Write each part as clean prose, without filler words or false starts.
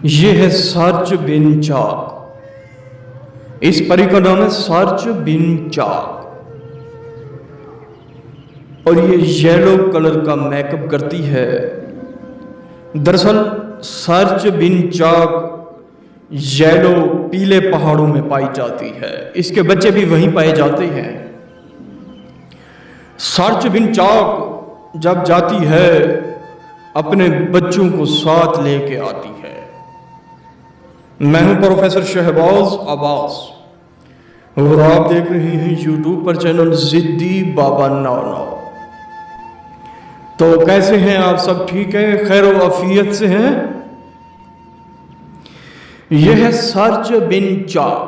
یہ ہے سارچ بن چاک. اس پری کا نام ہے سارچ بن چاک اور یہ یلو کلر کا میک اپ کرتی ہے. دراصل سارچ بن چاک یلو پیلے پہاڑوں میں پائی جاتی ہے. اس کے بچے بھی وہیں پائے جاتے ہیں. سارچ بن چاک جب جاتی ہے اپنے بچوں کو ساتھ لے کے آتی ہے. میں ہوں پروفیسر شہباز عباس اور آپ دیکھ رہے ہیں یوٹیوب پر چینل ضدی بابا 99. تو کیسے ہیں آپ سب؟ ٹھیک ہے، خیر و عافیت سے ہیں؟ یہ ہے سارچ بن چاک،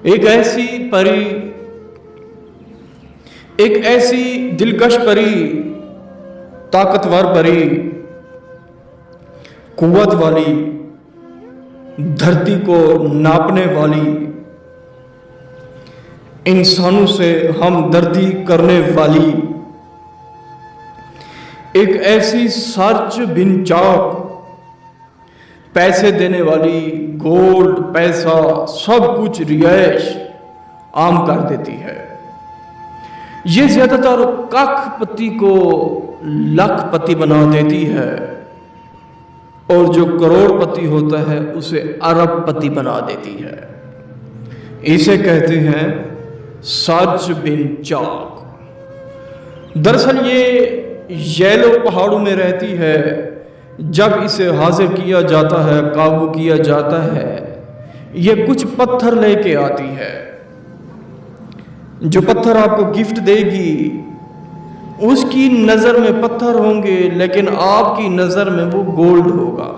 ایک ایسی پری، ایک ایسی دلکش پری، طاقتور پری، قوت والی، دھرتی کو ناپنے والی، انسانوں سے ہمدردی کرنے والی، ایک ایسی سارچ بن چاک، پیسے دینے والی، گولڈ، پیسہ، سب کچھ رہائش عام کر دیتی ہے. یہ زیادہ تر کاک پتی کو لاکھ پتی بنا دیتی ہے اور جو کروڑ پتی ہوتا ہے اسے ارب پتی بنا دیتی ہے. اسے کہتے ہیں سارچ بن چاک. دراصل یہ یلو پہاڑوں میں رہتی ہے. جب اسے حاضر کیا جاتا ہے، قابو کیا جاتا ہے، یہ کچھ پتھر لے کے آتی ہے. جو پتھر آپ کو گفٹ دے گی اس کی نظر میں پتھر ہوں گے لیکن آپ کی نظر میں وہ گولڈ ہوگا.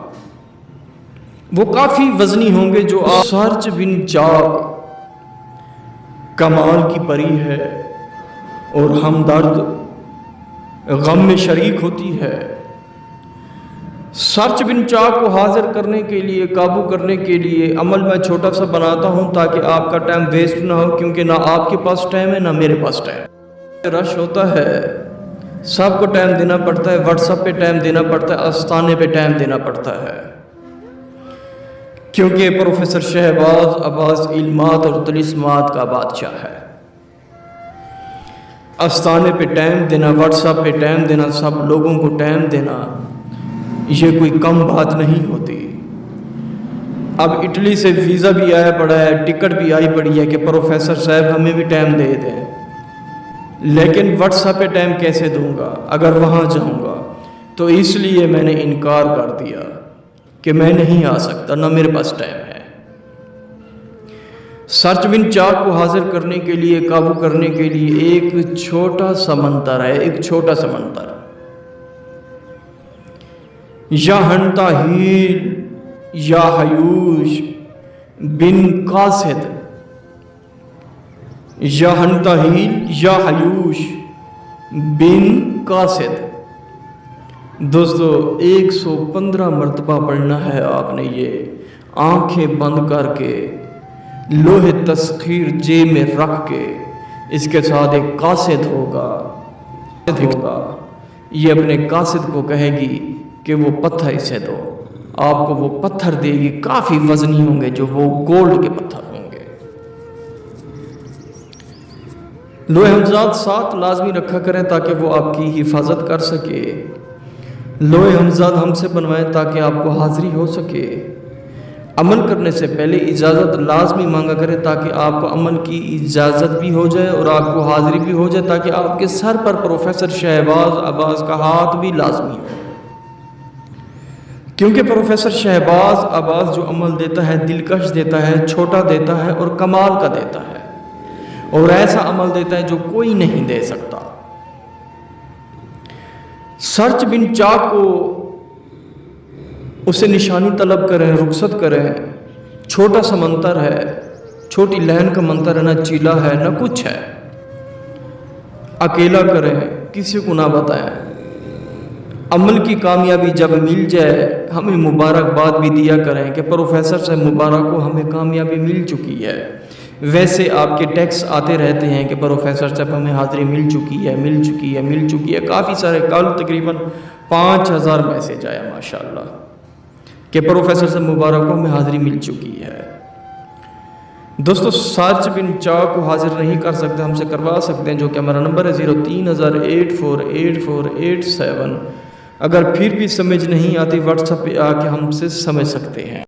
وہ کافی وزنی ہوں گے. جو سارچ بن چاک کمال کی پری ہے اور ہمدرد، غم میں شریک ہوتی ہے. سارچ بن چاک کو حاضر کرنے کے لیے، قابو کرنے کے لیے عمل میں چھوٹا سا بناتا ہوں تاکہ آپ کا ٹائم ویسٹ نہ ہو، کیونکہ نہ آپ کے پاس ٹائم ہے نہ میرے پاس ٹائم. رش ہوتا ہے، سب کو ٹائم دینا پڑتا ہے، واٹس ایپ پہ ٹائم دینا پڑتا ہے، آستانے پہ ٹائم دینا پڑتا ہے، کیونکہ پروفیسر شہباز عباس علمات اور طلسمات کا بادشاہ ہے. آستانے پہ ٹائم دینا، واٹس ایپ پہ ٹائم دینا، سب لوگوں کو ٹائم دینا، یہ کوئی کم بات نہیں ہوتی. اب اٹلی سے ویزا بھی آیا پڑا ہے، ٹکٹ بھی آئی پڑی ہے کہ پروفیسر صاحب ہمیں بھی ٹائم دے دیں، لیکن واٹس ایپ پہ ٹائم کیسے دوں گا اگر وہاں جاؤں گا؟ تو اس لیے میں نے انکار کر دیا کہ میں نہیں آ سکتا، نہ میرے پاس ٹائم ہے. سارچ بن چاک کو حاضر کرنے کے لیے، قابو کرنے کے لیے ایک چھوٹا سا منتر ہے، ایک چھوٹا سا منتر. یا ہنتا ہیل یا حیوش بن قاصد، یا ہنتا ہیل یا حیوش بن قاصد. دوستو 115 مرتبہ پڑھنا ہے آپ نے. یہ آنکھیں بند کر کے، لوح تسخیر جیب میں رکھ کے، اس کے ساتھ ایک قاصد ہوگا. یہ اپنے قاصد کو کہے گی کہ وہ پتھر اسے دو. آپ کو وہ پتھر دے گی، کافی وزنی ہوں گے، جو وہ گولڈ کے پتھر ہوں گے. لوح حمزات ساتھ لازمی رکھا کریں تاکہ وہ آپ کی حفاظت کر سکے. لوح حمزات ہم سے بنوائیں تاکہ آپ کو حاضری ہو سکے. عمل کرنے سے پہلے اجازت لازمی مانگا کریں تاکہ آپ کو عمل کی اجازت بھی ہو جائے اور آپ کو حاضری بھی ہو جائے، تاکہ آپ کے سر پر پروفیسر شہباز عباس کا ہاتھ بھی لازمی ہو. کیونکہ پروفیسر شہباز عباس جو عمل دیتا ہے دلکش دیتا ہے، چھوٹا دیتا ہے اور کمال کا دیتا ہے، اور ایسا عمل دیتا ہے جو کوئی نہیں دے سکتا. سارچ بن چاک کو اسے نشانی طلب کریں، رخصت کریں. چھوٹا سا منتر ہے، چھوٹی لہن کا منتر ہے، نہ چیلا ہے نہ کچھ ہے. اکیلا کریں، کسی کو نہ بتائیں. عمل کی کامیابی جب مل جائے ہمیں مبارکباد بھی دیا کریں کہ پروفیسر سے مبارک کو ہمیں کامیابی مل چکی ہے. ویسے آپ کے ٹیکس آتے رہتے ہیں کہ پروفیسر صاحب ہمیں حاضری مل چکی ہے، مل چکی ہے، مل چکی ہے. کافی سارے، کل تقریباً 5000 میسیج آیا ماشاءاللہ. کہ پروفیسر صاحب مبارک کو ہمیں حاضری مل چکی ہے۔ دوستو سرج بن چاک کو حاضر نہیں کر سکتے، ہم سے کروا سکتے ہیں، جو کہ ہمارا نمبر ہے 03,084,84,87۔ اگر پھر بھی سمجھ نہیں آتی واٹس ایپ پہ آ کے ہم سے سمجھ سکتے ہیں۔